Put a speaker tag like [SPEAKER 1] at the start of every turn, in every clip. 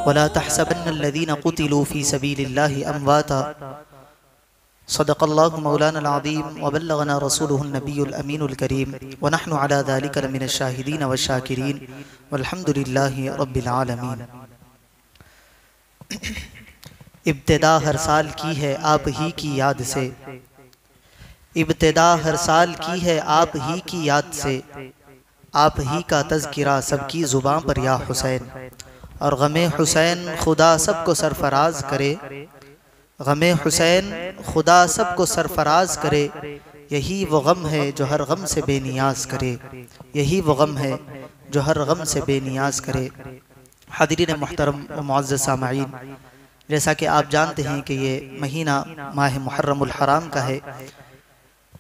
[SPEAKER 1] वला तहसबन्नल्लज़ीना क़ुतिलू फ़ी सबीलिल्लाहि अमवाता सदक़ल्लाहु मौलाना अल-अज़ीम व बल्लगना रसूलुहुन नबियुल अमीनुल करीम व नहनु अला ज़ालिका लमिनश शाहिदीन व शाकिरीन वल्हम्दुलिल्लाहि रब्बिल आलमीन। इब्तिदा हर साल की है आप ही की याद से, इब्तिदा हर साल की है आप ही की याद से, आप ही का तज़किरा सबकी ज़ुबान पर या हुसैन। और गमे हुसैन खुदा सबको सरफराज करे, गमे हुसैन खुदा सबको सरफराज करे, यही वो गम है जो हर गम से बेनियाज करे, यही वो गम है जो हर गम से बेनियाज करे। हाज़रीन मुहतरम व मुअज़्ज़ज़ सामईन, जैसा कि आप जानते हैं कि ये महीना माह मुहर्रमुल हराम का है।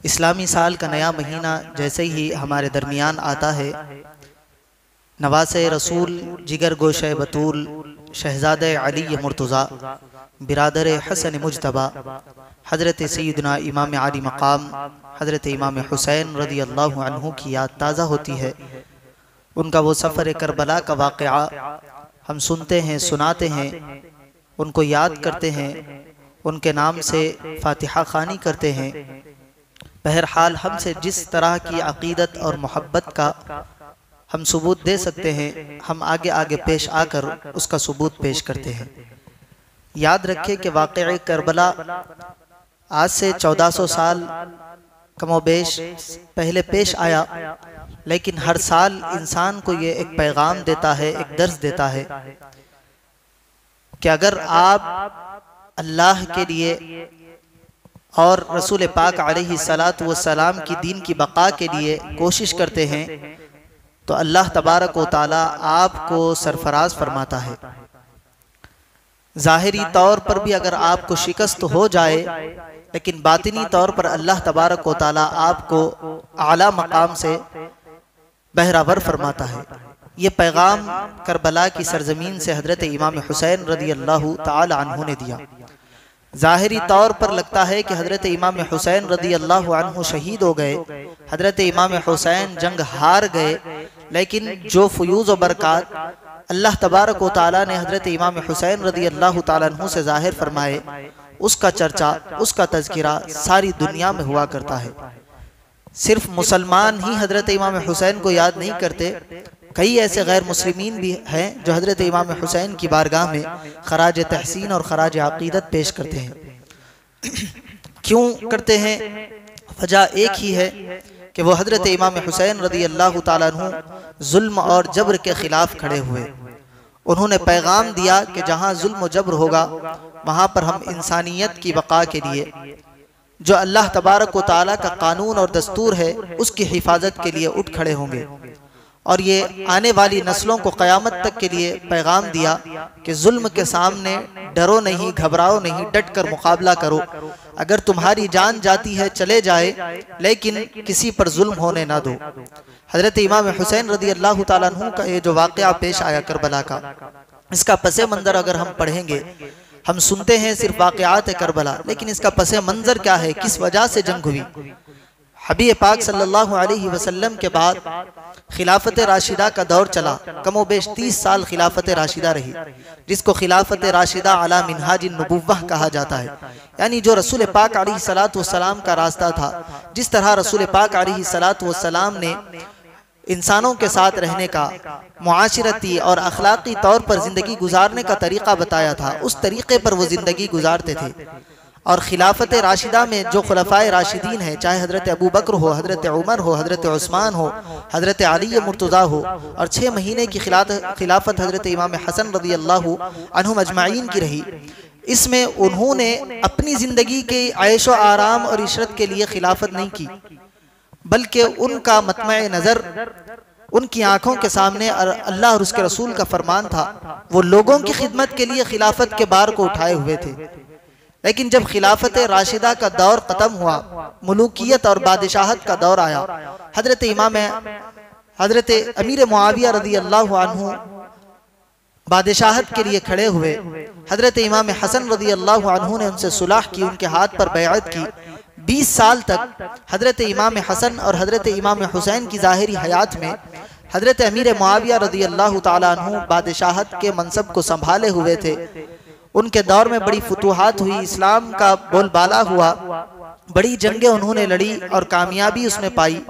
[SPEAKER 1] इस्लामी साल का नया महीना जैसे ही हमारे दरमियान आता है, नवासे रसूल जिगर गोशे बतूल शहज़ादे अली मुर्तज़ा बिरादर हसन मुजतबा हज़रत सैयदना इमाम आली मकाम हज़रत इमाम हुसैन रज़ी अल्लाहु अन्हु की याद ताज़ा होती है। उनका वो सफ़र करबला का वाक़या हम सुनते हैं, सुनाते हैं, उनको याद करते हैं, उनके नाम से फ़ातिहा ख़ानी करते हैं। बहरहाल हमसे जिस तरह की अक़ीदत और मोहब्बत का हम सबूत दे सकते हैं, हम आगे आगे पेश आकर उसका सबूत पेश करते हैं। याद रखें कि वाक़या करबला आज से 1400 साल कमोबेश पहले पेश आया, लेकिन हर साल इंसान को ये एक पैगाम देता है, एक दर्स देता है कि अगर आप अल्लाह के लिए और रसूल पाक अलैहि सलातु व सलाम की दीन की बका के लिए कोशिश करते हैं तो अल्लाह तबारक व तआला आपको सरफराज फरमाता है। ज़ाहिरी तौर पर भी अगर आपको शिकस्त हो जाए, लेकिन बातिनी तौर पर अल्लाह तबारक व तआला आपको आला मकाम से बहरावर फरमाता है। ये पैगाम करबला की सरजमीन से हज़रत इमाम हुसैन रज़ी अल्लाहु तआला अन्हु ने दिया। ज़ाहिरी तौर पर लगता है कि हज़रत इमाम हुसैन रज़ी अल्लाहु अन्हु शहीद हो गए, हज़रत इमाम हुसैन जंग हार गए, लेकिन जो फ़यूज़ व बरक़ात अल्लाह तबारक व तआला ने हज़रत इमाम हुसैन रज़ी अल्लाहु तआला अन्हु से ज़ाहिर फरमाए, उसका चर्चा, उसका तज़किरा सारी दुनिया में हुआ करता है। सिर्फ मुसलमान ही हज़रत इमाम हुसैन को याद नहीं करते, कई ऐसे गैर मुस्लिमीन भी हैं जो हज़रत इमाम हुसैन की बारगाह में खराज तहसीन और खराज अक़ीदत पेश करते हैं। क्यों करते हैं? वजह एक ही है कि वो हज़रत इमाम हुसैन रज़ी अल्लाहु तआला अन्हु जुल्म और जबर के ख़िलाफ़ खड़े हुए। उन्होंने पैगाम दिया कि जहाँ जुल्म और जबर होगा वहाँ पर हम इंसानियत की बका के लिए जो अल्लाह तबारक व तआला का कानून और दस्तूर है उसकी हिफाजत के लिए उठ खड़े होंगे। और ये आने वाली नस्लों को क़यामत तक के लिए पैगाम दिया कि जुल्म के सामने डरो नहीं, घबराओ नहीं, डट कर मुकाबला करो। अगर तुम्हारी जान जाती है चले जाए, लेकिन किसी पर जुल्म होने ना दो। हज़रत इमाम हुसैन रज़ी अल्लाहु तआला अन्हु का ये जो वाक़या पेश आया करबला का, इसका पसे मंज़र अगर हम पढ़ेंगे, हम सुनते हैं सिर्फ वाक़यात करबला, लेकिन इसका पसे मंज़र क्या है, किस वजह से जंग हुई। हबीब पाक सल्लल्लाहु अलैहि वसल्लम के बाद खिलाफत राशिदा का दौर चला। कमोबेश 30 साल खिलाफत राशिदा रही, जिसको खिलाफत राशिदा अला मिनहाजिन नबुव्वह कहा जाता है। यानी जो रसूल पाक अलैहि सलातु वस्सलाम का रास्ता था, जिस तरह रसूल पाक अलैहि सलातु वस्सलाम ने इंसानों के साथ रहने का, मुआशिरती और अखलाकी तौर पर ज़िंदगी गुजारने का तरीक़ा बताया था, उस तरीक़े पर वो ज़िंदगी गुजारते थे। और खिलाफत राशिदा में जो खुलफाए राशिदीन है, चाहे हज़रत अबू बकर हो, हज़रत उमर हो, हज़रत उस्मान हो, हज़रत अली मुर्तज़ा हो, और 6 महीने की खिलाफत हज़रत इमाम हसन रज़ी अल्लाहु अन्हु अजमाइन की रही। इसमें उन्होंने अपनी ज़िंदगी के ऐशो आराम और इशरत के लिए खिलाफत नहीं की, बल्कि उनका मतमए नज़र, उनकी आँखों के सामने अल्लाह और उसके रसूल का फरमान था। वो लोगों की खिदमत के लिए खिलाफत के बार को उठाए हुए थे। लेकिन जब खिलाफत राशिदा का दौर ख़त्म हुआ, मुलूकियत और बादशाहत का दौर आया, हज़रत अमीर मुआविया रज़ी अल्लाहु अन्हु बादशाहत के लिए खड़े हुए। हज़रत इमाम हसन रज़ी अल्लाहु अन्हु ने उनसे सुलह की, उनके हाथ पर बैअत की। 20 साल तक हज़रत इमाम हसन और हज़रत इमाम हुसैन की ज़ाहिरी हयात में हजरत अमीर मुआविया रज़ी अल्लाह ताला अन्हु बादशाहत के मनसब को संभाले हुए थे। उनके दौर में बड़ी फुतूहात हुई, इस्लाम का बोलबाला हुआ, बड़ी जंगें उन्होंने लड़ी और कामयाबी उसमें पाई।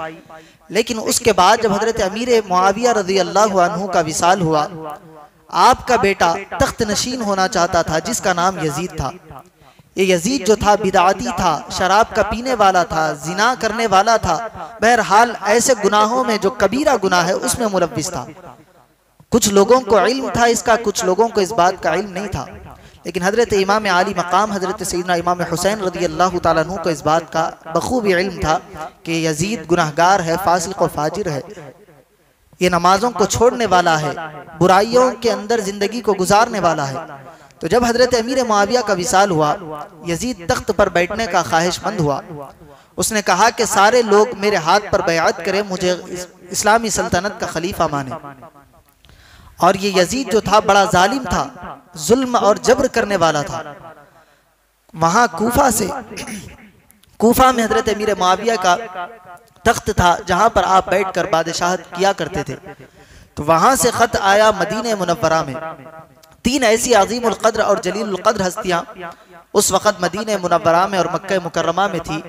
[SPEAKER 1] लेकिन उसके बाद जब हजरत अमीर मुआविया रज़ी अल्लाह अन्हु का विसाल हुआ, आपका बेटा तख्त नशीन होना चाहता था जिसका नाम यजीद था। ये यजीद जो था बिदाती था, शराब का पीने वाला था, जिना करने वाला था, बहरहाल ऐसे गुनाहों में जो कबीरा गुनाह है उसमें मुलव्विस था। कुछ लोगों को इल्म था इसका, कुछ लोगों को इस बात का इल्म नहीं था। लेकिन हजरत इमाम आली मकाम हजरत सैयदना इमाम हुसैन रज़ी अल्लाह ताला अन्हु को इस बात का बखूबी इल्म था कि यजीद गुनाहगार है, फासिक और फाजिर है, ये नमाजों को छोड़ने वाला है, बुराइयों के अंदर जिंदगी को गुजारने वाला है। तो जब हजरत अमीर मुआविया का विसाल हुआ, यजीद तख्त पर बैठने का ख्वाहिशमंद हुआ। उसने कहा कि सारे लोग मेरे हाथ पर बैअत करें, मुझे इस्लामी सल्तनत का खलीफा माने। और ये यजीद जो था बड़ा जालिम था, जुल्म और जबर करने वाला था। वहां कूफा में हजरत अमीर मुआविया का तख्त था जहां पर आप बैठकर बादशाहत किया करते थे। तो वहां से खत आया मदीने मुनव्वरा में। 3 ऐसी अजीमुल कद्र और जलीलुल कद्र हस्तियां उस वक़्त मदीने मुनव्वरा में और मक्का मुकर्रमा में थी,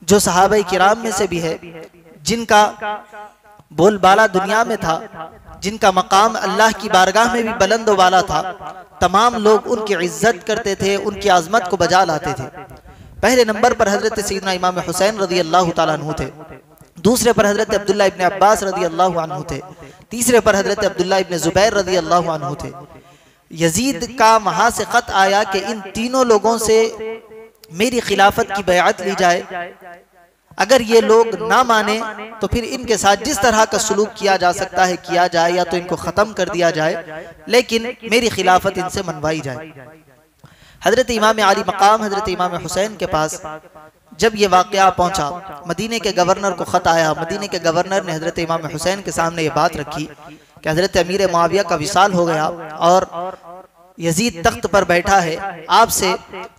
[SPEAKER 1] जो सहाबाए किराम में से भी है, जिनका बोलबाला दुनिया में था, जिनका मकाम अल्लाह की बारगाह में भी बुलंद वाला था। तमाम लोग उनकी इज्जत करते थे, उनकी आजमत को बजा लाते थे। पहले नंबर पर हजरत सैयदना इमाम हुसैन रज़ी अल्लाह ताला अन्हु थे, दूसरे पर हजरत अब्दुल्लाह इब्न अब्बास रज़ी अल्लाह अन्हु थे, तीसरे पर हजरत अब्दुल्लाह इब्न जुबैर रज़ी अल्लाह अन्हु थे। यजीद का वहां से खत आया कि इन तीनों लोगों से मेरी खिलाफत की बैअत ली जाए। अगर ये लोग ना माने तो फिर इनके साथ जिस तरह का सलूक किया जा सकता है किया जाए, या तो इनको ख़त्म कर दिया जाए, लेकिन मेरी खिलाफत इनसे मनवाई जाए। हजरत इमाम आली मकाम हजरत इमाम हुसैन के पास जब ये वाक़या पहुंचा, मदीने के गवर्नर को ख़त आया। मदीने के गवर्नर ने हजरत इमाम हुसैन के सामने ये बात रखी कि हजरत अमीर मुआविया का विसाल हो गया और यजीद तख्त पर बैठा है, आपसे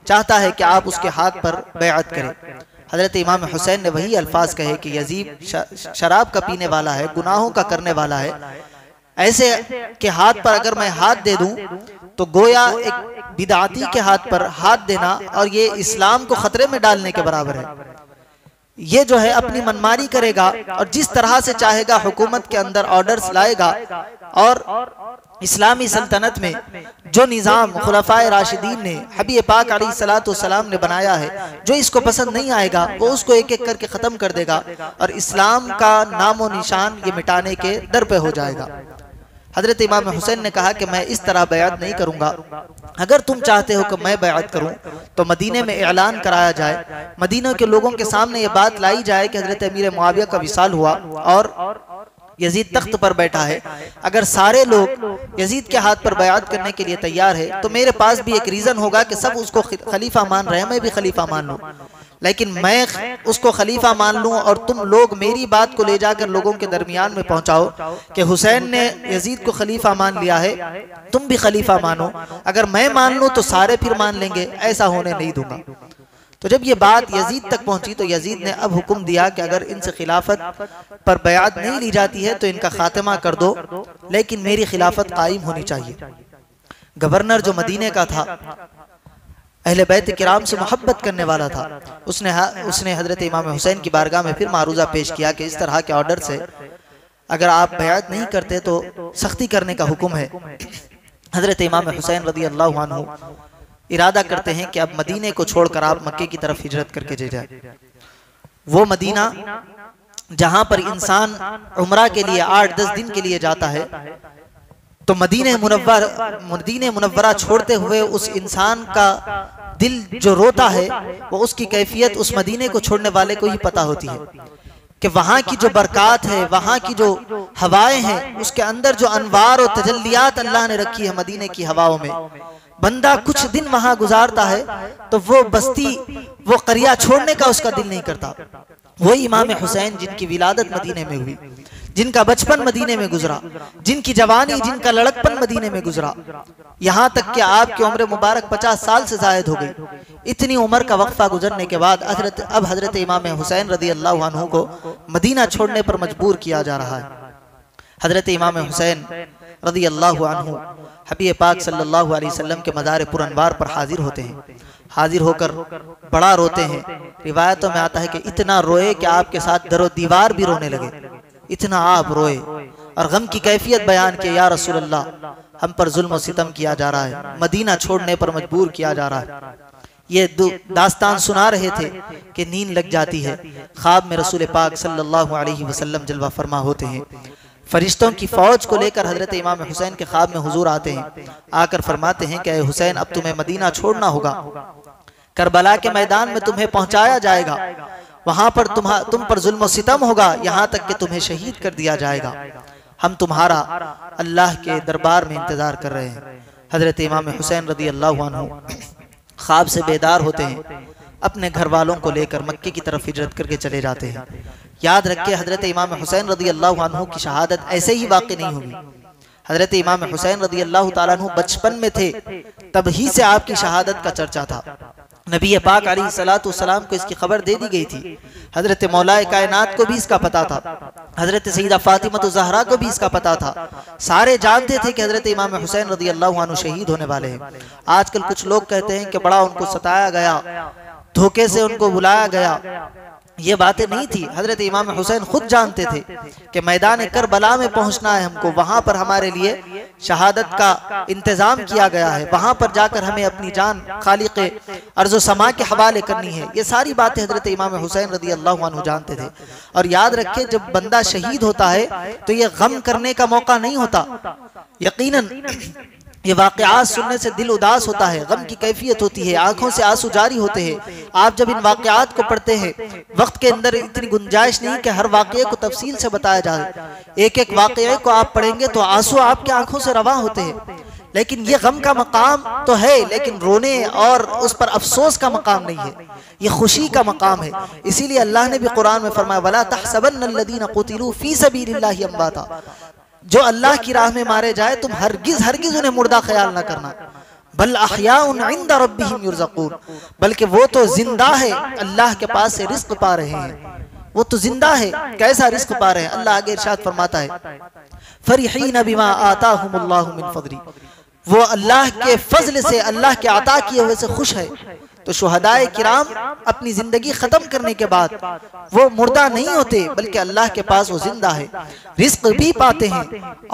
[SPEAKER 1] चाहता है कि आप उसके हाथ पर बैअत करें। हजरत इमाम हुसैन ने वही अल्फाज कहे कि यजीद शराब का पीने वाला है, गुनाहों का करने वाला है, ऐसे के हाथ पर अगर मैं हाथ दे दूं तो गोया एक बिदाती के हाथ पर हाथ देना और ये इस्लाम को खतरे में डालने के बराबर है। ये जो है अपनी मनमानी करेगा और जिस तरह से चाहेगा हुकूमत के अंदर ऑर्डर्स लाएगा, और इस्लामी सल्तनत में जो निज़ाम खुलफाए राशिदीन ने हबीब पाक अलैहिस्सलातु वस्सलाम ने बनाया है, जो इसको पसंद नहीं आएगा वो उसको एक एक करके ख़त्म कर देगा और इस्लाम का नामो निशान ये मिटाने के दर पे हो जाएगा। हजरत इमाम हुसैन ने कहा कि मैं इस तरह बयात नहीं करूंगा, अगर तुम चाहते हो कि मैं बयात करूं तो मदीने में ऐलान कराया जाए, मदीना के लोगों के सामने ये बात लाई जाए कि हजरत अमीर मुआविया का विसाल हुआ और यजीद तख्त पर बैठा है। अगर सारे लोग यजीद के हाथ पर बयात करने के लिए तैयार है तो मेरे पास भी एक रीज़न होगा कि सब उसको खलीफा मान रहे हैं, मैं भी खलीफा मान लूँ। लेकिन मैं उसको खलीफा मान लूं और तुम लोग मेरी बात को ले जाकर लोगों के दरमियान में पहुंचाओ कि हुसैन ने यजीद को खलीफा मान लिया है, तुम भी खलीफा मानो। अगर मैं मान लूं तो सारे फिर मान लेंगे, ऐसा होने नहीं दूंगा। तो जब ये बात यजीद तक पहुंची तो यजीद ने अब हुक्म दिया कि अगर इनसे खिलाफत पर बयात नहीं ली जाती है तो इनका खात्मा कर दो, लेकिन मेरी खिलाफत कायम होनी चाहिए। गवर्नर जो मदीने का था, अहले बैत किराम से मोहब्बत करने वाला था, उसने हजरत इमाम हुसैन की बारगाह में फिर मारूजा पेश किया कि इस तरह के ऑर्डर से अगर आप बयात नहीं करते तो सख्ती करने का हुक्म है। हजरत इमाम हुसैन रज़ी अल्लाह अन्हु इरादा करते हैं कि अब मदीने को छोड़कर आप मक्के की तरफ हिजरत करके ले जाए। वो मदीना जहां पर इंसान उम्रा के लिए 8-10 दिन के लिए जाता है, तो मदीने मुनव्वरा छोड़ते हुए उस इंसान का दिल जो रोता है वो उसकी कैफियत उस मदीने को छोड़ने वाले को ही पता होती है कि वहाँ की जो बरक़ात है, वहाँ की जो हवाएं हैं, उसके अंदर जो अनवार और तजल्लियात अल्लाह ने रखी है मदीने की हवाओं में। बंदा कुछ दिन वहाँ गुजारता है तो वो बस्ती, वो करिया छोड़ने का उसका दिल नहीं करता। वही इमाम हुसैन जिनकी विलादत मदीने में हुई, जिनका बचपन मदीने में गुजरा, जिनकी जवानी, जिनका लड़कपन मदीने में गुजरा, यहाँ तक कि आपकी उम्र मुबारक 50 साल से जायद हो गई। इतनी उम्र का वक्फा गुजरने के बाद अब हजरत इमाम हुसैन रज़ी अल्लाह अन्हु को मदीना छोड़ने पर मजबूर किया जा रहा है। हज़रत इमाम हुसैन रज़ी अल्लाहु अन्हु हबीब पाक सल्लल्लाहु अलैहि वसल्लम के मज़ार पुरअनवार पर हाजिर होते हैं। हाजिर होकर बड़ा रोते हैं। रिवायतों में आता है कि इतना रोए कि आपके साथ दरो दीवार भी रोने लगे, इतना आप रोए और गम की कैफियत बयान की, या रसूल अल्लाह, हम पर जुल्म और सितम किया जा रहा है, मदीना छोड़ने पर मजबूर किया जा रहा है। ये दास्तान सुना रहे थे कि नींद लग जाती है। ख्वाब में रसूल पाक सल्लल्लाहु अलैहि वसल्लम जलवा फरमा होते हैं। फरिश्तों की फौज को लेकर हजरत इमाम हुसैन के ख्वाब में हुजूर आते हैं। आकर फरमाते हैं कि हुसैन, अब तुम्हें मदीना छोड़ना होगा, करबला के मैदान में तुम्हें पहुंचाया जाएगा, वहां पर तुम पर जुल्म सितम होगा, यहाँ तक कि तुम्हें शहीद कर दिया जाएगा। हम तुम्हारा अल्लाह के दरबार में इंतजार कर रहे हैं। हजरत इमाम हुसैन रज़ी अल्लाहु अन्हु ख्वाब से बेदार होते हैं, अपने घर वालों को लेकर मक्के की तरफ हिजरत करके चले जाते हैं। याद रखिए, हजरत इमाम हुसैन रज़ी अल्लाहु अन्हु की शहादत ऐसे ही वाक़ई नहीं होगी। हजरत इमाम हुसैन रज़ी अल्लाहु ताला अन्हु बचपन में थे, तभी से आपकी शहादत का चर्चा था। नबी पाक अलैहिस्सलाम को इसकी खबर दे दी गई थी। हजरत मौलाए कायनात को भी इसका पता था, हजरत सईदा फातिमा ज़हरा को भी इसका पता था। सारे जानते थे कि हजरत इमाम हुसैन रज़ी अल्लाहु अन्हु शहीद होने वाले हैं। आजकल कुछ लोग कहते हैं कि बड़ा उनको सताया गया, धोखे से उनको बुलाया गया। ये बातें नहीं थी। हजरत इमाम हुसैन खुद जानते थे कि मैदान करबला में पहुंचना है हमको, वहां पर हमारे लिए शहादत का इंतजाम किया गया है, वहां पर जाकर हमें अपनी जान खालिक़े अर्ज़ व समा के हवाले करनी है। ये सारी बातें हजरत इमाम हुसैन रज़ी अल्लाहु अन्हु जानते थे। और याद रखिए, जब बंदा शहीद होता है तो ये गम करने का मौका नहीं होता। यकीनन ये वाक़यात सुनने से दिल उदास होता है, गम की कैफियत होती है, आंखों से आंसू जारी होते हैं। आप जब इन वाक़यात को पढ़ते हैं, वक्त के अंदर इतनी गुंजाइश नहीं कि हर वाक़ये को तफसील से बताया जाए। एक एक वाक़ये को आप पढ़ेंगे तो आंसू आपके आंखों से रवा होते हैं। लेकिन ये गम का मकाम तो है, लेकिन रोने और उस पर अफसोस का मकाम नहीं है, ये खुशी का मकाम है। इसीलिए अल्लाह ने भी कुरान में फरमाया, वला तहसबन्नल्लज़ीना क़ुतिलू फ़ी सबीलिल्लाहि अम्वाता, जो अल्लाह की राह में मारे जाए तुम हरगिज हरगिज उन्हें मुर्दा ख्याल न करना, बल अहयाउन इंदा रब्बिहिम युरज़क़ून, बल्कि वो तो जिंदा है, अल्लाह के पास से रिस्क पा रहे हैं। वो तो जिंदा है, कैसा रिस्क पा रहे हैं? अल्लाह आगे इरशाद फरमाता है, फरिहीन बिमा आताहुमुल्लाहु मिन फज़ली, वो अल्लाह के फजल से, अल्लाह के अता किए हुए से खुश है। तो शुहदाए किराम अपनी जिंदगी खत्म करने के बाद वो मुर्दा नहीं होते, बल्कि अल्लाह के पास वो जिंदा है, रिस्क भी पाते हैं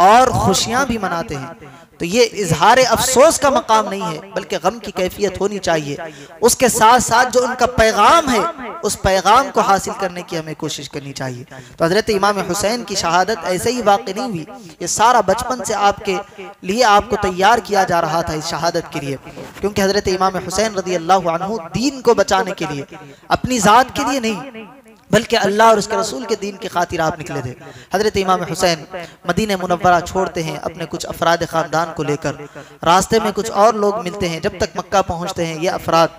[SPEAKER 1] और खुशियां भी मनाते हैं। तो ये इजहार अफसोस का मकाम नहीं है, बल्कि गम की कैफियत होनी चाहिए। उसके साथ साथ जो उनका पैगाम है, उस पैगाम को हासिल करने की हमें कोशिश करनी चाहिए। तो हजरत इमाम हुसैन की शहादत ऐसे ही वाक़ई नहीं हुई, ये सारा बचपन से आपके लिए आपको तैयार किया जा रहा था इस शहादत के लिए। क्योंकि हजरत इमाम हुसैन रज़ी अल्लाहु अन्हु दीन को बचाने के लिए, अपनी ज़ात के लिए नहीं, बल्कि अल्लाह और उसके रसूल के दीन की खातिर आप निकले थे। हजरत इमाम हुसैन मदीने मुनव्वरा छोड़ते हैं अपने कुछ अफराद ख़ानदान को लेकर। रास्ते में कुछ और लोग मिलते हैं। जब तक मक्का पहुंचते हैं ये अफराद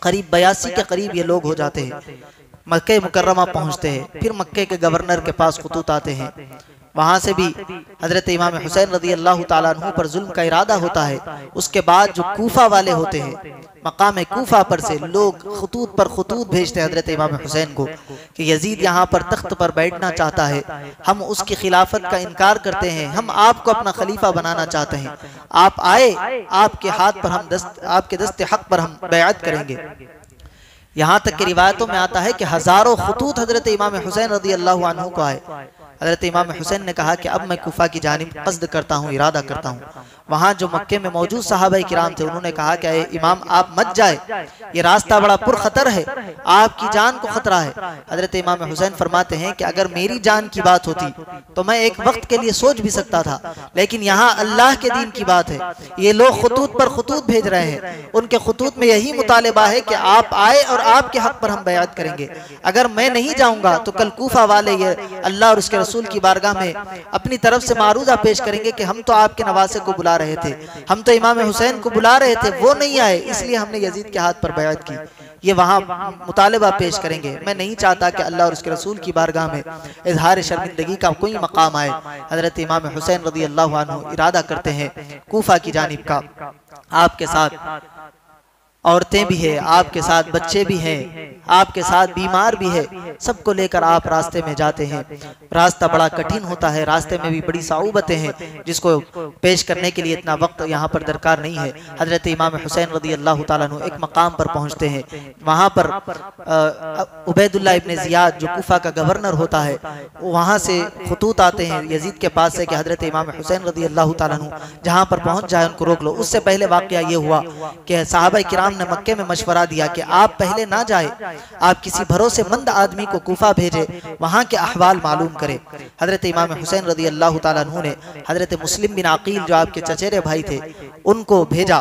[SPEAKER 1] करीब 82 के करीब ये लोग हो जाते हैं। मक्के मुकर्रमा पहुंचते हैं, फिर मक्के के गवर्नर के पास खतूत आते हैं। वहाँ से भी हजरत इमाम हुसैन रज़ी अल्लाह ताला अन्हु पर जुल्म का इरादा होता है। उसके बाद जो कूफा वाले होते हैं, मकाम कूफा पर से लोग खतूत पर खतूत भेजते हैं हजरत इमाम हुसैन को कि यजीद यहाँ पर तख्त पर बैठना चाहता है, हम उसकी खिलाफत का इनकार करते हैं, हम आपको अपना खलीफा बनाना चाहते हैं, आप आए, आपके हाथ पर हम आपके दस्ते हक पर हम बैअत करेंगे। यहाँ तक कि रिवायतों में आता है कि हजारों खतूत हजरत इमाम हुसैन रज़ी अल्लाहु अन्हु को आए। हजरत इमाम हुसैन ने कहा कि अब मैं कूफा की जानिब क़स्द करता हूँ, इरादा करता हूँ। वहाँ जो मक्के में मौजूद सहाबा किराम थे उन्होंने कहा कि इमाम आप मत जाए, ये रास्ता बड़ा पुरखतर है, आपकी जान को खतरा है। हजरत इमाम हुसैन फरमाते हैं कि अगर मेरी जान की बात होती तो मैं एक वक्त के लिए सोच भी सकता था, लेकिन यहाँ अल्लाह के दीन की बात है। ये लोग खतूत पर खतूत भेज रहे हैं, उनके खतूत में यही मुतालिबा है कि आप आए और आपके हक पर हम बैअत करेंगे। अगर मैं नहीं जाऊंगा तो कल कूफा वाले ये अल्लाह और उसके रसूल की बारगाह में अपनी तरफ से मारूजा पेश करेंगे कि हम तो आपके नवासे को बुला रहे थे, हम तो इमाम हुसैन को बुला रहे थे, वो नहीं आए, इसलिए हमने यजीद के हाथ पर बैअत की। ये वहाँ मुतालिबा पेश करेंगे। मैं नहीं चाहता कि अल्लाह और उसके रसूल की बारगाह में इजहार शर्मिंदगी का कोई मकाम आए। हजरत इमाम हुसैन रज़ी अल्लाहु अन्हु इरादा करते हैं कूफा की जानिब का, आपके साथ औरतें भी है, आपके साथ बच्चे भी हैं, आपके साथ बीमार भी है, सबको लेकर आप रास्ते में जाते हैं। रास्ता बड़ा कठिन होता है, रास्ते में भी बड़ी साउबतें हैं जिसको पेश करने के लिए इतना वक्त यहाँ पर दरकार नहीं है। हजरत इमाम हुसैन रज़ी अल्लाह ताला अन्हु एक मकाम पर पहुँचते हैं। वहाँ पर उबैदुल्लाह इब्न ज़ियाद जो कूफा का गवर्नर होता है, वहाँ से खतूत आते हैं यजीद के पास से कि हजरत इमाम हुसैन रज़ी अल्लाह ताला अन्हु जहाँ पर पहुँच जाए उनको रोक लो। उससे पहले वाक़या ये हुआ कि सहाबा किराम ने मक्के में मशवरा दिया कि आप पहले ना जाए, आप किसी भरोसेमंद आदमी को कूफा भेजे, वहाँ के अहवाल मालूम करे। हजरत इमाम हुसैन रज़ी अल्लाह ताला अन्हु ने हजरत मुस्लिम बिन अकील जो आपके चचेरे भाई थे उनको भेजा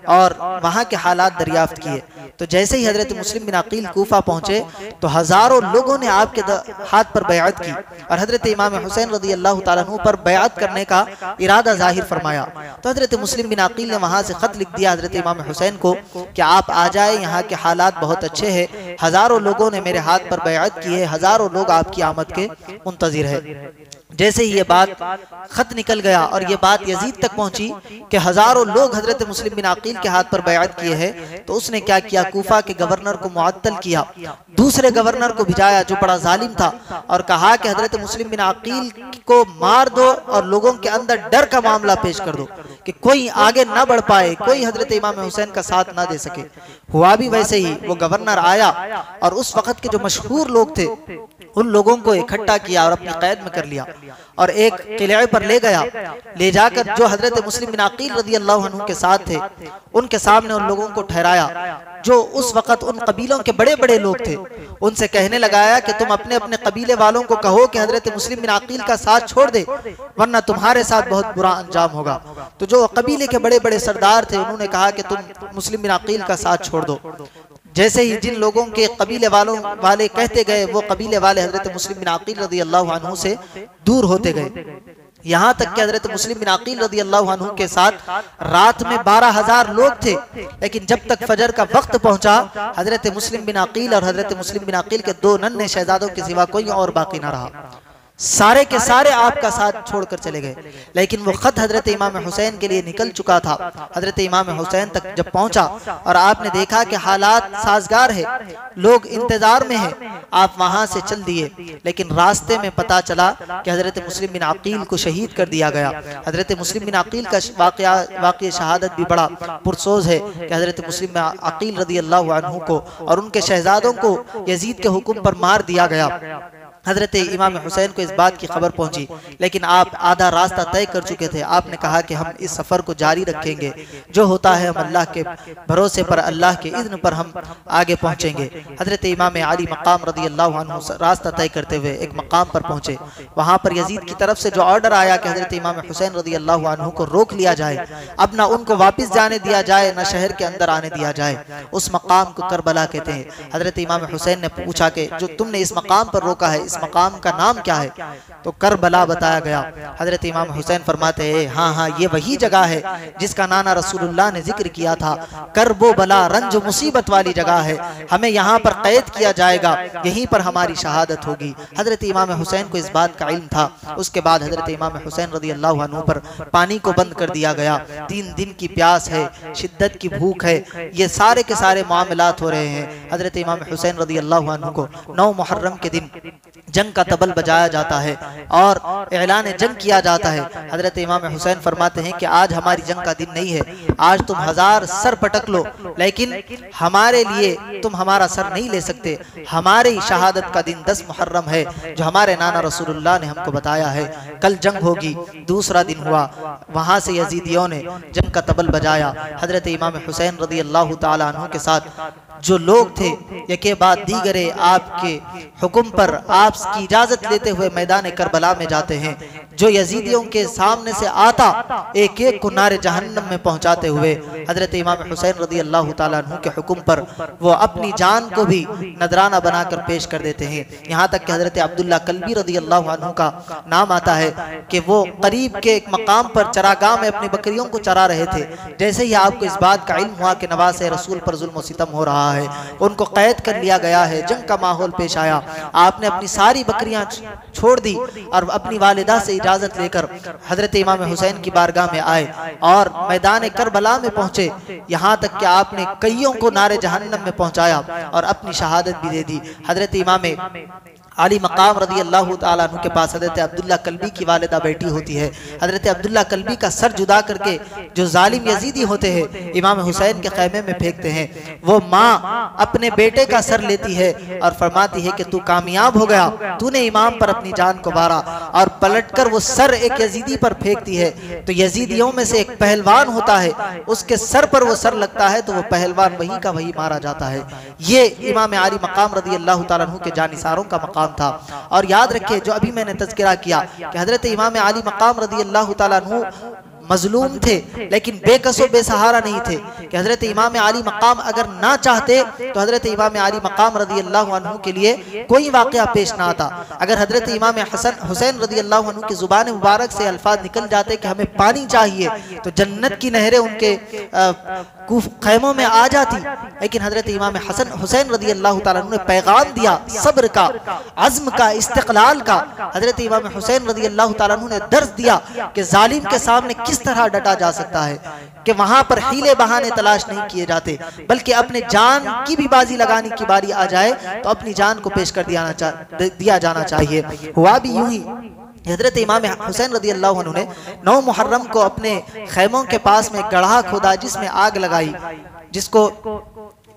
[SPEAKER 1] और वहाँ के हालात दरियाफ्त किए। तो जैसे ही हजरत मुस्लिम बिन अकील कूफा पहुँचे तो हज़ारों लोगों ने आपके हाथ पर बैअत की और हजरत इमाम हुसैन रज़ी अल्लाह ताला अन्हु पर बैअत करने का इरादा जाहिर फरमाया। तो हजरत मुस्लिम बिन अकील ने वहाँ से ख़त लिख दिया हजरत इमाम हुसैन को कि आप आ जाए, यहाँ के हालात बहुत अच्छे हैं, हज़ारों लोगों ने मेरे हाथ पर बैअत की है, हज़ारों लोग आपकी आमद के मुंतज़िर है। जैसे ही ये बात खत निकल गया और ये बात यजीद तक पहुंची कि हज़ारों लोग हजरत मुस्लिम बिन अकील के हाथ पर बैअत किए हैं, तो उसने क्या किया, कूफा के गवर्नर को मुअत्तल किया, दूसरे गवर्नर को भिजाया जो बड़ा जालिम था और कहा कि हजरत मुस्लिम बिन अकील को मार दो और लोगों के अंदर डर का मामला पेश कर दो कि कोई आगे ना बढ़ पाए, कोई हजरत इमाम हुसैन का साथ ना दे सके। हुआ भी वैसे ही, वो गवर्नर आया और उस वक्त के जो मशहूर लोग थे उन लोगों को इकट्ठा किया और अपनी कैद में कर लिया और एक किले पर ले गया। ले जाकर जो हजरत मुस्लिम बिन अकील रज़ी अल्लाह अन्हु के साथ थे उनके सामने उन लोगों को ठहराया जो उस वक्त उन कबीलों के बड़े बड़े लोग थे। उनसे कहने लगाया कि तुम अपने अपने कबीले वालों को कहो कि हजरत मुस्लिम बिन अकील का साथ छोड़ दे, वरना तुम्हारे साथ बहुत बुरा अंजाम होगा। तो जो कबीले के बड़े बड़े सरदार थे उन्होंने कहा कि तुम मुस्लिम बिन अकील का साथ छोड़ दो। जैसे ही जिन लोगों के कबीले वाले कहते गए, वो कबीले वाले हजरत मुस्लिम बिन अकील रज़ी अल्लाह अन्हु से दूर होते गए, यहाँ तक कि हजरत मुस्लिम बिन अकील रज़ी अल्लाह अन्हु के साथ रात में 12,000 लोग थे, लेकिन जब तक फजर का वक्त पहुंचा हजरत मुस्लिम बिन अकील और हजरत मुस्लिम बिन अकील के 2 नन्हे शहजादों के सिवा कोई और बाकी ना रहा। सारे के सारे आपका साथ छोड़कर चले गए। लेकिन वो खत हजरत इमाम हुसैन के लिए निकल चुका था। हजरत इमाम हुसैन तक जब पहुंचा और आपने देखा कि हालात साजगार है, लोग इंतजार में हैं, आप वहां से चल दिए। लेकिन रास्ते में पता चला कि हजरत मुस्लिम बिन अकील को शहीद कर दिया गया। हजरत मुस्लिम बिन अकील का वाक़या शहादत भी बड़ा पुरसोज है कि हजरत मुस्लिम बिन अकील रज़ी अल्लाह अन्हु को और उनके शहजादों को यजीद के हुक्म पर मार दिया गया। हजरत इमाम हुसैन को इस बात की खबर पहुंची, लेकिन आप आधा रास्ता तय कर चुके थे। आपने कहा कि हम इस सफ़र को जारी रखेंगे, जो होता है हम अल्लाह के भरोसे पर, अल्लाह के इज़्न पर हम आगे पहुंचेंगे। हजरत इमाम अली मकाम रज़ी अल्लाह अन्हु रास्ता तय करते हुए एक मकाम पर पहुंचे। वहाँ पर यजीद की तरफ से जो ऑर्डर आया कि हजरत इमाम हुसैन रज़ी अल्लाह अन्हु को रोक लिया जाए, अब ना उनको वापस जाने दिया जाए ना शहर के अंदर आने दिया जाए, उस मकाम को करबला कहते हैं। हजरत इमाम हुसैन ने पूछा कि जो तुमने इस मकाम पर रोका है, इस मकाम का नाम क्या है? तो करबला बताया गया। हजरत इमाम हुसैन फरमाते हैं, हाँ हाँ, ये वही जगह है जिसका नाना रसूलुल्लाह ने जिक्र किया था, करबो बला रंज मुसीबत वाली जगह है, हमें यहाँ पर कैद किया जाएगा, यहीं पर हमारी शहादत होगी। हजरत इमाम हुसैन को इस बात का इल्म था। उसके बाद हजरत इमाम हुसैन रज़ी अल्लाह अन्हु पर पानी को बंद कर दिया गया। 3 दिन की प्यास है, शिद्दत की भूख है, ये सारे के सारे मामलात हो रहे हैं। हजरत इमाम हुसैन रज़ी अल्लाह अन्हु को 9 मुहर्रम के दिन जंग का तबल बजाया जाता है और ऐलान जंग किया जाता है। हजरत इमाम हुसैन फरमाते हैं कि आज हमारी जंग का दिन नहीं है, आज तुम 1000 सर पटक लो, लेकिन हमारे लिए तुम हमारा सर नहीं ले सकते। हमारी शहादत का दिन 10 मुहर्रम है, जो हमारे नाना रसूलुल्लाह ने हमको बताया है। कल जंग होगी। दूसरा दिन हुआ, वहाँ से यजीदियों ने जंग का तबल बजाया। हजरत इमाम हुसैन रज़ी अल्लाह ताला अन्हु के साथ जो लोग थे यके बाद दीगरे आपके हुक्म पर आपकी इजाज़त लेते हुए मैदान करबला में जाते हैं। जो यजीदियों के सामने से आता एक एक को नारे जहन्नम में पहुंचाते हुए हजरत इमाम हुसैन रज़ी अल्लाह ताला अन्हु के हुक्म पर वो अपनी जान को भी नजराना बनाकर पेश कर देते हैं। यहाँ तक कि हजरत अब्दुल्ला कल्बी रज़ी अल्लाह अन्हु का नाम आता है कि वो करीब के एक मकाम पर चरागाह में अपनी बकरियों को चरा रहे थे। जैसे ही आपको इस बात का इल्म हुआ कि नवासे रसूल पर जुल्म सितम हो रहा है, उनको कैद कर लिया गया है, जंग का माहौल पेश आया, आपने अपनी सारी बकरियां छोड़ दी और अपनी वालिदा से इजाज़त लेकर हज़रत इमाम हुसैन की बारगाह में आए और मैदान करबला में पहुँचे। यहाँ तक कि आपने कईयों को नारे जहन्नम में पहुँचाया और अपनी शहादत भी दे दी। हज़रत इमाम अली मकाम रदी अल्लाह ताला अन्हु के पास हज़रत अब्दुल्ला कल्बी की वालिदा बैठी होती है। हज़रत अब्दुल्ला कल्बी का सर जुदा करके जो जालिम यजीदी होते हैं इमाम हुसैन के खैमे में फेंकते हैं, वो माँ अपने बेटे का सर लेती है और फरमाती है कि तू कामयाब हो गया, तूने इमाम पर अपनी जान को मारा, और पलटकर वो सर एक यजीदी पर फेंकती है। तो यजीदियों में से एक पहलवान होता है, उसके सर पर वो सर लगता है तो वो पहलवान वही का वही मारा जाता है। ये इमाम अली मकाम रदी अल्लाह ताला अन्हु के जानिसारों का मकाम था। और याद रखिए, जो अभी मैंने तज़किरा किया कि हजरत इमाम अली मकाम रदी अल्लाह ताला अन्हु मजलूम थे लेकिन बेकसो बेसहारा नहीं थे, कि हजरत इमाम अली मकाम अगर ना चाहते तो हजरत इमाम अली मकाम रदी अल्लाह अन्हु के लिए कोई वाक़या पेश ना आता। अगर हजरत इमाम हुसैन रदी अल्लाह अन्हु की ज़ुबान मुबारक से अल्फाज निकल जाते कि हमें पानी चाहिए, तो जन्नत की नहरें उनके खैमों में आ जाती। लेकिन हजरत इमाम हुसैन रदी अल्लाह ताला अन्हु ने पैगाम दिया सब्र का, अज़्म का, इस्तिक़लाल का। हजरत इमाम हुसैन रदी अल्लाह ताला अन्हु ने दर्स दिया कि जालिम के सामने किस तरह डटा जा सकता है, कि वहां पर हीले बहाने तलाश नहीं किए जाते, बल्कि अपने जान की भी बाजी लगाने की बारी आ जाए तो अपनी जान को पेश कर दिया जाना चाहिए। हुआ भी यूं ही। हजरत इमाम हुसैन रदी अल्लाह अन्हु ने 9 मुहर्रम को अपने खैमों के पास में गढ़ा खोदा जिसमें आग लगाई, जिसको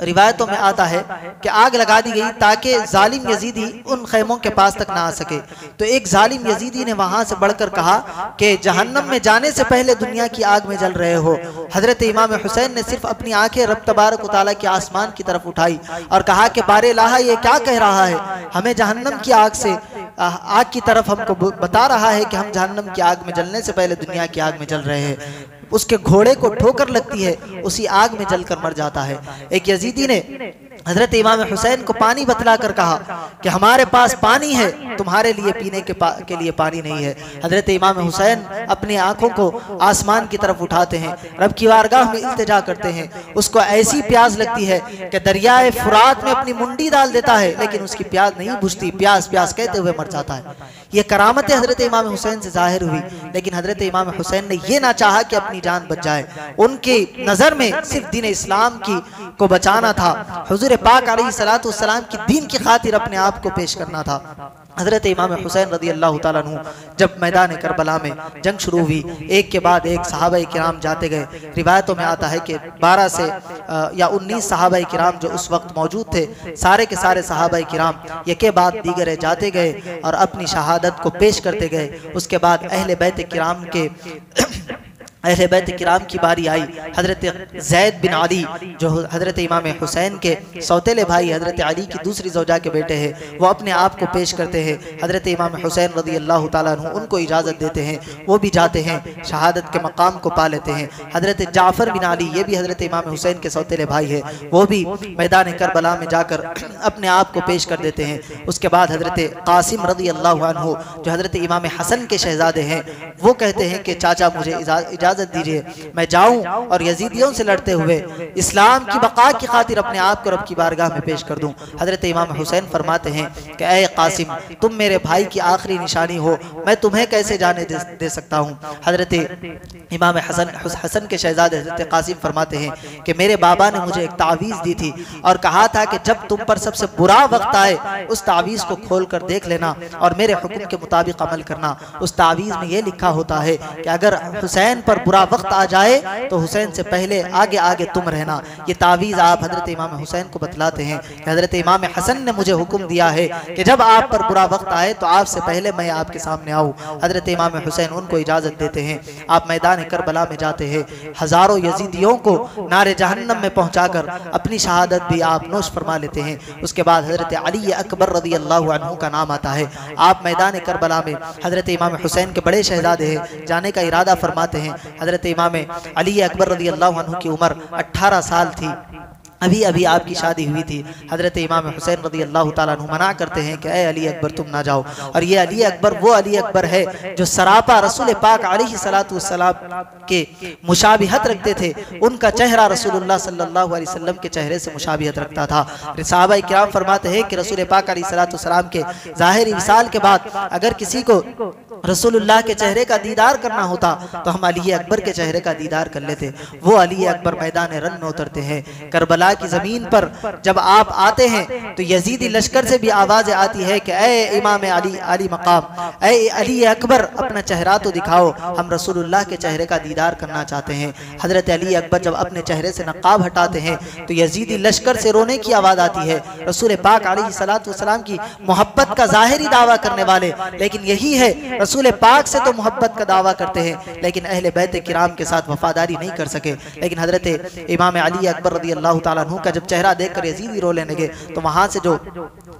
[SPEAKER 1] रिवायतों में आता है कि आग लगा दी गई ताकि जालिम यजीदी उन खैमों के पास तक ना आ सके। तो एक जालिम यजीदी ने वहां से बढ़कर कहा कि जहन्नम में जाने से पहले दुनिया की आग में जल रहे हो। हजरत इमाम हुसैन ने सिर्फ अपनी आंखें रब तबारक व तआला के आसमान की तरफ उठाई और कहा कि बारे लाहा ये क्या कह रहा है, हमें जहन्नम की आग की तरफ हमको बता रहा है कि हम जहन्नम की आग में जलने से पहले दुनिया की आग में जल रहे हैं। उसके घोड़े को ठोकर लगती है, उसी आग में जलकर मर जाता है। एक यजीदी ने हजरत इमाम हुसैन को पानी बतला कर कहा कि हमारे पास पानी है, तुम्हारे लिए पीने के लिए पानी नहीं है। हजरत इमाम हुसैन अपनी आंखों को आसमान की तरफ उठाते हैं, रब की बारगाह में इल्तिजा करते हैं। उसको ऐसी प्यास लगती है कि दरियाए फुरात में अपनी मुंडी डाल देता है, लेकिन उसकी प्यास नहीं बुझती, प्यास प्यास कहते हुए मर जाता है। ये करामत हजरत इमाम हुसैन से जाहिर हुई, लेकिन हजरत इमाम हुसैन ने यह ना चाहा कि अपनी जान बच जाए। उनकी नजर में सिर्फ दीन इस्लाम को बचाना था, हुजूर पाक अलैहिस्सलातु वस्सलाम की दीन की खातिर अपने आप को पेश करना था। हजरत इमाम हुसैन रदी अल्लाह ताला अन्हु जब मैदान करबला में जंग शुरू हुई, एक के बाद एक सहाबाए किराम जाते गए। रिवायतों में आता है कि 12 से या 19 सहाबाए किराम जो उस वक्त मौजूद थे, सारे के सारे सहाबाए किराम यके बाद दीगरे जाते गए और अपनी शहादत को पेश करते गए। उसके बाद अहले बैत किराम की बारी आई। हजरत ज़ैद बिन अली जो हजरत इमाम हुसैन के सौतेले भाई हजरत अली की दूसरी ज़ौजा के बेटे हैं, वो अपने आप को पेश करते हैं। हजरत इमाम हुसैन रदी अल्लाह ताला अन्हु उनको इजाज़त देते हैं, वो भी जाते हैं, शहादत के मकाम को पा लेते हैं। हजरत जाफ़र बिन अली, ये भी हजरत इमाम हुसैन के सौतेले भाई है, वो भी मैदान करबला में जाकर अपने आप को पेश कर देते हैं। उसके बाद हजरत कासिम रदी अल्लाह अन्हु जो हजरत इमाम हसन के शहजादे हैं, वो कहते हैं कि चाचा मुझे इजाज़त दीजिए, मैं जाऊं और यजीदियों से लड़ते हुए इस्लाम की बका की खातिर अपने आप को रब की बारगाह में पेश कर दूं। हजरत इमाम हुसैन फरमाते हैं कि ऐ कासिम, तुम मेरे भाई की आखिरी निशानी हो, मैं तुम्हें कैसे जाने दे सकता हूं। हजरत इमाम हसन के शहजादे हजरत कासिम फरमाते हैं कि मेरे बाबा ने मुझे एक तावीज़ दी थी और कहा था कि जब तुम पर सबसे बुरा वक्त आए उस तावीज़ को खोल कर देख लेना और मेरे हुक्म के मुताबिक अमल करना। उस तावीज़ में यह लिखा होता है कि अगर हुसैन पर बुरा वक्त आ जाए तो हुसैन से पहले आगे आगे तुम रहना। ये तावीज़ आप हजरत इमाम हुसैन को बतलाते हैं कि हजरत इमाम हसन ने मुझे हुक्म दिया है कि जब आप पर बुरा वक्त आए तो आपसे पहले मैं आपके सामने आऊँ। हजरत इमाम हुसैन उनको इजाज़त देते हैं, आप मैदान करबला में जाते हैं, हज़ारों यजीदियों को नारे जहन्नम में पहुँचाकर अपनी शहादत भी आप नोश फरमा लेते हैं। उसके बाद हजरत अली अकबर रदी अल्लाह अन्हु का नाम आता है। आप मैदान करबला में हजरत इमाम हुसैन के बड़े शहजादे हैं, जाने का इरादा फरमाते हैं। हजरत इमाम अली अकबर रज़ी अल्लाहु अन्हु की उम्र 18 साल थी। अभी अभी आपकी शादी हुई थी। हज़रत इमाम हुसैन रज़ी अल्लाह ताला अन्हु मना करते हैं कि ए अली अकबर तुम ना जाओ। और ये अली अकबर वो अली अकबर है जो सरापा रसूल पाक अलैहिस्सलातु वस्सलाम के मुशाबिहत रखते थे। उनका चेहरा रसूलुल्लाह सल्लल्लाहु अलैहि वसल्लम के चेहरे से मुशाबिहत रखता था। सहाबा किराम फरमाते हैं कि रसूल पाक अलैहिस्सलातु वस्सलाम के ज़ाहिरी विसाल के बाद अगर किसी को रसूलुल्लाह के चेहरे का दीदार करना होता तो हम अली अकबर के चेहरे का दीदार कर लेते। वो अली अकबर मैदान रन में उतरते हैं। करबला की जमीन पर जब आप आते हैं तो यजीदी लश्कर से भी आवाज़ आती है कि ए इमाम अली मकाम, ए अली अकबर अपना चेहरा तो दिखाओ, हम रसूलुल्लाह के चेहरे का दीदार करना चाहते हैं। हज़रत अली अकबर जब अपने चेहरे से नकाब हटाते हैं तो यजीदी लश्कर से रोने की आवाज़ आती है। रसूल पाक अलैहिस्सलातु वस्सलाम की मोहब्बत का ज़ाहिरी दावा करने वाले, लेकिन यही है रसूल पाक से तो मोहब्बत का दावा करते हैं लेकिन अहले बैत किराम के साथ वफादारी नहीं कर सके। लेकिन हज़रत इमाम अली अकबर रज़ी अल्लाह ताला अन्हु का जब चेहरा देखकर यजीदी रो लेने लगे तो वहां से जो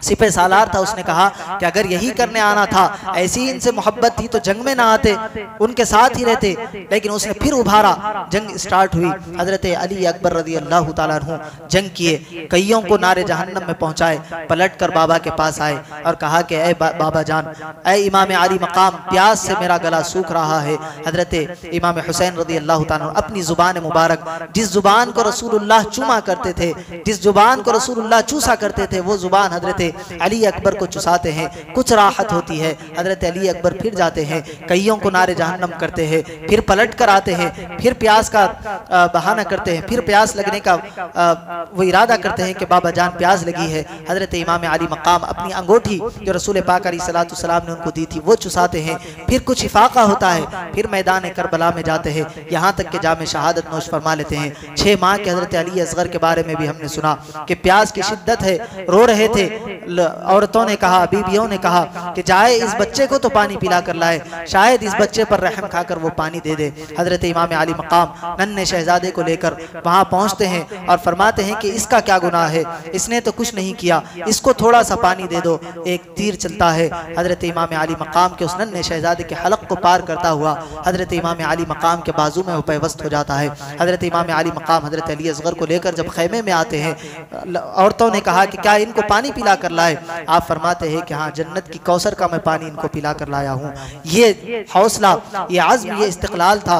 [SPEAKER 1] सिपह सालार था उसने कहा कि अगर यही करने आना था, ऐसी इनसे मोहब्बत थी तो जंग में ना आते, उनके साथ ही रहते। लेकिन उसने फिर उभारा, जंग स्टार्ट हुई। हजरत अली अकबर रज़ी अल्लाह ताला अन्हु जंग किए, कईयों को नारे जहन्नम में पहुंचाए, पलट कर बाबा के पास आए और कहा कि ए बाबा जान, ए इमाम अली मकाम, प्यास से मेरा गला सूख रहा है। हजरत इमाम हुसैन रज़ी अल्लाह ताला अन्हु अपनी जुबान मुबारक, जिस जुबान को रसूलुल्लाह चूमा करते थे, जिस जुबान को रसूलुल्लाह चूसा करते थे, वो जुबान हजरत अली अकबर को चुसाते हैं। कुछ राहत होती है। हजरत अली अकबर फिर जाते हैं, कईयों को नारे जहन्नम करते हैं, फिर पलट कर आते हैं, फिर प्यास का बहाना करते हैं, फिर प्यास लगने का वो इरादा करते हैं कि बाबा जान प्यास लगी है। हजरत इमाम अली मकाम अपनी अंगूठी जो रसूल पाक अलैहिस्सलातु वस्सलाम ने उनको दी थी वो चुसाते हैं। फिर कुछ इफाका होता है, फिर मैदान करबला में जाते हैं, यहाँ तक कि जाम शहादत नोश फरमा लेते हैं। 6 माह के हजरत अली असगर के बारे में भी हमने सुना कि प्यास की शिद्दत है, रो रहे थे। औरतों ने कहा, बीबियों ने कहा कि जाए इस बच्चे को तो पानी पिला कर लाए, शायद इस बच्चे पर रहम खाकर वो पानी दे दे। हजरत इमाम अली मकाम नन्हे शहजादे को लेकर वहाँ पहुँचते हैं और फरमाते हैं कि इसका क्या गुनाह है, इसने तो कुछ नहीं किया, इसको थोड़ा सा पानी दे दो। एक तीर चलता है, हजरत इमाम अली मकाम के उस नन्हे शहजादे के हलक को पार करता हुआ हजरत इमाम अली मकाम के बाजू में वो पैवस्त हो जाता है। हजरत इमाम अली मकाम हजरत अली असगर को लेकर जब खैमे में आते हैं, औरतों ने कहा कि क्या इनको पानी पिला कर लाए? आप फरमाते हैं कि हाँ, जन्नत की कौसर का मैं पानी इनको पिला कर लाया हूँ। ये हौसला, ये आज़्म, ये इस्तिक़लाल था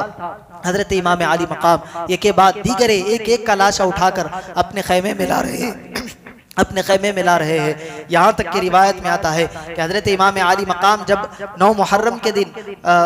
[SPEAKER 1] हजरत इमाम अली मकाम। ये के बाद दीगरे एक एक का लाशा उठाकर अपने खैमे में ला रहे हैं, अपने खैमे में ला रहे हैं। यहाँ तक की रिवायत में आता है कि हजरत इमाम अली मकाम जब 9 मुहर्रम के दिन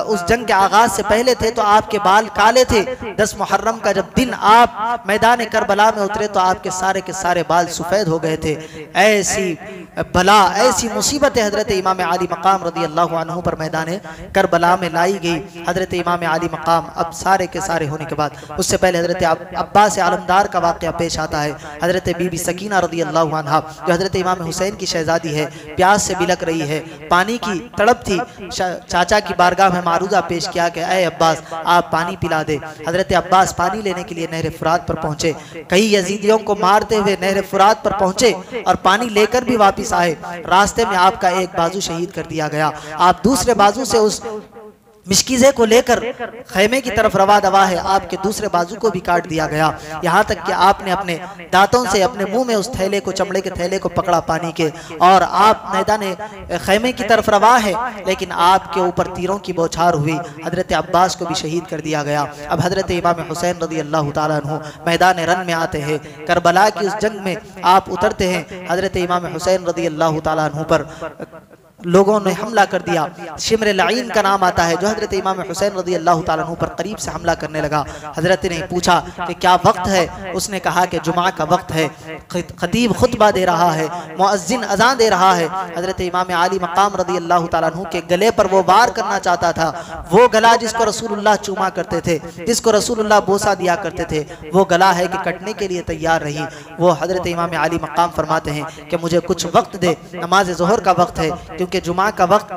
[SPEAKER 1] उस जंग के आगाज से पहले थे तो आपके बाल काले थे। 10 मुहर्रम का जब दिन आप मैदान करबला में उतरे तो आपके सारे के सारे बाल सफ़ेद हो गए थे। ऐसी भला, ऐसी मुसीबत हजरत इमाम अली मकाम रज़ी अल्लाह अन्हु पर मैदान करबला में लाई गई। हजरत इमाम अली मकाम अब सारे के सारे होने के बाद, उससे पहले हजरत अब्बास आलमदार का वाक़या पेश आता है। हजरत बीबी सकीना रज़ी अल्लाह अन्हा जो हजरत इमाम हुसैन की शहजादी है, प्यास से बिलक रही है, पानी की तड़प थी। चाचा की बारगाह में मारूजा पेश किया कि ऐ अब्बास, आप पानी पिला दे। हजरत अब्बास पानी लेने के लिए नहर फुरात पर पहुंचे, कई यजीदियों को मारते हुए नहर फुरात पर पहुंचे और पानी लेकर भी वापस आए। रास्ते में आपका एक बाजू शहीद कर दिया गया, आप दूसरे बाजू से उस मिश्कीज़े को लेकर खैमे की तरफ रवा दवा है, आपके दूसरे बाजू को भी काट दिया गया। यहाँ तक कि आपने अपने दांतों से अपने मुंह में उस थैले को, चमड़े के थैले को पकड़ा पानी के, और आप मैदान खैमे की तरफ रवा है, लेकिन आपके ऊपर तीरों की बौछार हुई। हजरत अब्बास को भी शहीद कर दिया गया। अब हजरत इमाम हुसैन रज़ी अल्लाह ताला अन्हु मैदान रन में आते हैं। करबला की उस जंग में आप उतरते हैं। हजरत इमाम हुसैन रज़ी अल्लाह ताला अन्हु पर लोगों ने हमला कर दिया। शिमर लाइन का नाम आता है जो हजरत इमाम हुसैन रज़ी अल्लाह ताला अन्हु पर करीब से हमला करने लगा। हजरत ने पूछा कि क्या वक्त है? उसने कहा कि जुमा का वक्त है, खतीब खुतबा दे रहा है, मुअज्जिन अजान दे रहा है। हजरत इमाम अली मकाम रज़ी अल्लाह ताला अन्हु के गले पर वो वार करना चाहता था, वो गला जिसको रसूलुल्लाह चूमा करते थे, जिसको रसूलुल्लाह बोसा दिया करते थे, वो गला है कि कटने के लिए तैयार रही। वो हजरत इमाम अली मकाम फरमाते हैं कि मुझे कुछ वक्त दे, नमाज ज़ोहर का वक्त है, क्योंकि जुमा का वक्त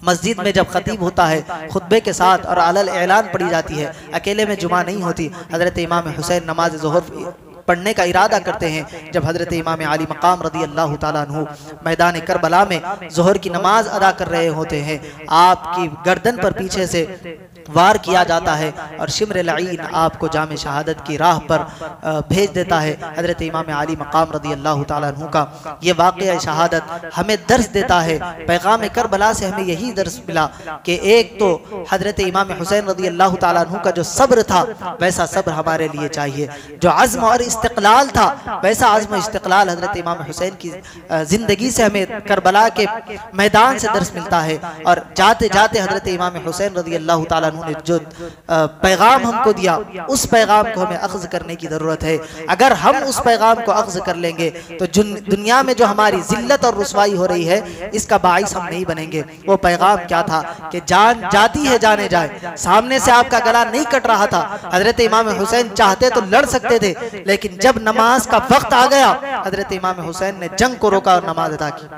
[SPEAKER 1] मस्जिद में जब खतीब होता है खुतबे के साथ और अलल ऐलान पड़ी जाती है, अकेले में जुमा नहीं होती। हजरत इमाम हुसैन नमाज ज़ोहर पढ़ने का इरादा करते हैं। जब हजरत इमाम अली मकाम रदी अल्लाह ताला अन्हु मैदान करबला में ज़ोहर की नमाज अदा कर रहे होते हैं, आपकी गर्दन पर पीछे से वार किया जाता है और शिम्र लईन आपको जामे शहादत की राह पर भेज देता है। हजरत इमाम अली मकाम रदी अल्लाह ताला अन्हु का ये वाक़या शहादत हमें दर्स देता है। पैगाम करबला से हमें यही दर्स मिला कि एक तो हजरत इमाम हुसैन रदी अल्लाह ताला अन्हु का जो सब्र था वैसा सब्र हमारे लिए चाहिए, जो अज़्म और इस्तिक़लाल था वैसा अज़्म इस्तिक़लाल हजरत इमाम हुसैन की ज़िंदगी से हमें करबला के मैदान से दर्स मिलता है। और जाते जाते हजरत इमाम हुसैन रदी अल्लाह ताला अन्हु ने जो पैगाम हमको दिया उस पैगाम को हमें अख्ज़ करने की ज़रूरत है। अगर हम उस पैगाम को अख्ज़ कर लेंगे तो दुनिया में जो हमारी ज़िल्लत और रुसवाई हो रही है इसका बाइस हम नहीं बनेंगे। वो पैगाम क्या था कि जान जाती है जाने जाए, सामने से आपका गला नहीं कट रहा था। हजरत इमाम हुसैन चाहते तो लड़ सकते थे, लेकिन जब नमाज का वक्त आ गया हजरत इमाम हुसैन ने जंग को रोका और नमाज अदा की।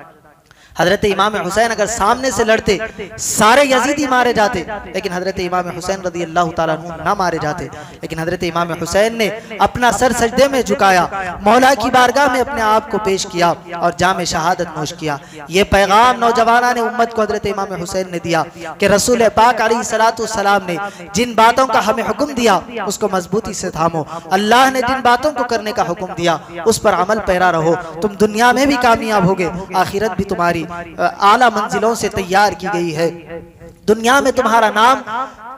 [SPEAKER 1] हजरत इमाम हुसैन अगर सामने से लड़ते सारे यजीदी मारे जाते, लेकिन हजरत इमाम हुसैन रदी अल्लाह ताला अन्हु ना मारे जाते। लेकिन हजरत इमाम हुसैन ने अपना सर सजदे में झुकाया, मौला की बारगाह में अपने आप को पेश किया और जामे शहादत नोश किया। ये पैगाम नौजवाना ने उम्मत को हजरत इमाम हुसैन ने दिया कि रसूल पाक अलैहिस्सलाम ने जिन बातों का हमें हुक्म दिया उसको मजबूती से थामो, अल्लाह ने जिन बातों को करने का हुक्म दिया उस पर अमल पैरा रहो। तुम दुनिया में भी कामयाब होगे, आखिरत भी तुम्हारी आला मंजिलों से तैयार की गई है। दुनिया में तुम्हारा नाम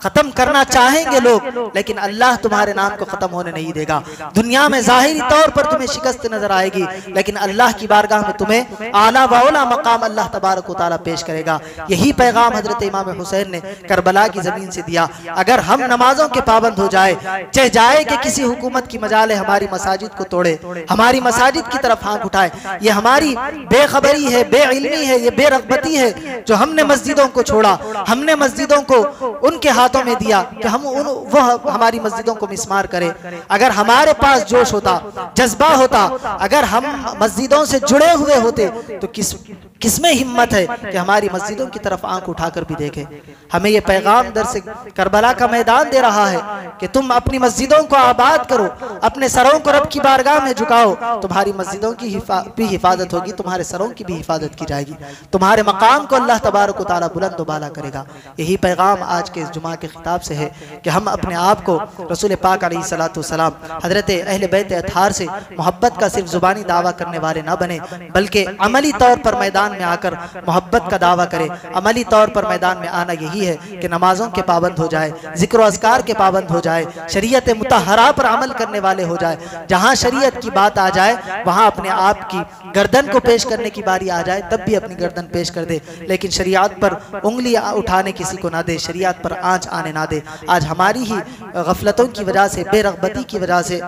[SPEAKER 1] खत्म करना चाहेंगे लोग, लेकिन अल्लाह तुम्हारे नाम को खत्म होने नहीं देगा। दुनिया में जाहिरी तौर पर तुम्हें शिकस्त नजर आएगी, लेकिन अल्लाह की बारगाह में तुम्हें आला वाला मकाम अल्लाह तबारक व तआला पेश करेगा। यही पैगाम हजरत इमाम हुसैन ने करबला की जमीन से दिया। अगर हम नमाजों के पाबंद हो जाए, चाहे जाए कि किसी हुकूमत की मजाले हमारी मसाजिद को तोड़े, हमारी मसाजिद की तरफ आंख उठाए, ये हमारी बेखबरी है, बेइल्मी है, ये बेरगबती है जो हमने मस्जिदों को छोड़ा, हमने मस्जिदों को उनके हाथों में दिया कि हम वह हमारी मस्जिदों को मिस्मार करे। अगर हमारे पास जोश होता, जज्बा होता, अगर हम मस्जिदों से जुड़े हुए होते तो किसमें हिम्मत है कि हमारी मस्जिदों की तरफ आंख उठाकर भी देखें। हमें यह पैगाम दर से करबला का मैदान दे रहा है कि तुम अपनी मस्जिदों को आबाद करो, अपने सरों को रब की बारगाह में झुकाओ, तुम्हारी मस्जिदों की भी हिफाजत होगी, तुम्हारे सरों की भी हिफाजत की जाएगी, तुम्हारे मकाम को अल्लाह तबारक व तआला बुलंद बाला करेगा। यही पैगाम आज के इस जुमा के खिताब से है कि हम अपने आप को रसूल पाक अलैहिस्सलाम हजरत अहले बैत अतहार से मोहब्बत का सिर्फ जुबानी दावा करने वाले ना बने, बल्कि अमली तौर पर मैदान में आकर मोहब्बत का दावा करे। अमली तौर पर मैदान में आना यही है कि नमाजों के पाबंद हो जाए, जिक्र अज़कार के पाबंद हो जाए, शरीयत मुतहरा पर अमल करने वाले हो जाए। जहाँ शरीयत की बात आ जाए वहाँ अपने आप की गर्दन को पेश करने की बारी आ जाए तब भी अपनी गर्दन पेश कर दे, लेकिन शरीयत पर उंगली उठाने किसी को ना दे, शरीयत पर आंच आने ना दे। आज हमारी ही गफलतों की वजह से, बेरगबती की वजह से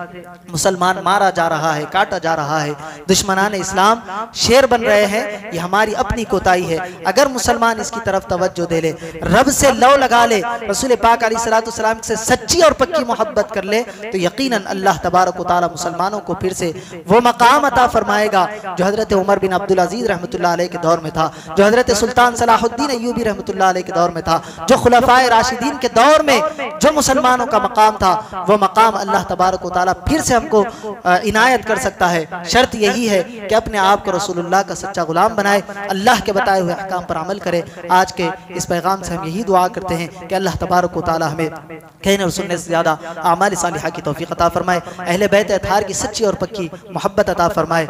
[SPEAKER 1] मुसलमान मारा जा रहा है, काटा जा रहा है, दुश्मनान इस्लाम शेर बन रहे हैं। ये हमारी अपनी कोताही है। अगर मुसलमान इसकी तरफ तवज्जो दे ले, रब से लौ लगा ले, रसूल पाक अलैहिस्सलाम से सच्ची और पक्की मोहब्बत कर ले, तो यकीनन अल्लाह तबारक व तआला मुसलमानों को फिर से वो मकाम अता फरमाएगा जो हजरत उमर बिन अब्दुल अजीज रहमतुल्लाह अलैह के दौर में था, जो हजरत सुल्तान सलाहुद्दीन अय्यूबी रहमतुल्लाह अलैह के दौर में था, जो खुलफाए राशिदीन के दौर में जो मुसलमानों का मकाम था, वो मकाम अल्लाह तबारक व तआला फिर से हमको इनायत कर सकता है। शर्त यही है कि अपने आप को रसूलुल्लाह का सच्चा गुलाम बनाए, अल्लाह के बताए हुए अहकाम पर अमल करे। आज के इस पैगाम से हम यही दुआ करते हैं कि अल्लाह तबारक व तआला हमें कहने और सुनने से ज़्यादा आमाल सालिहा की तौफीक अता फरमाए, अहले बैत अतहार की सच्ची और पक्की मोहब्बत अता फरमाए।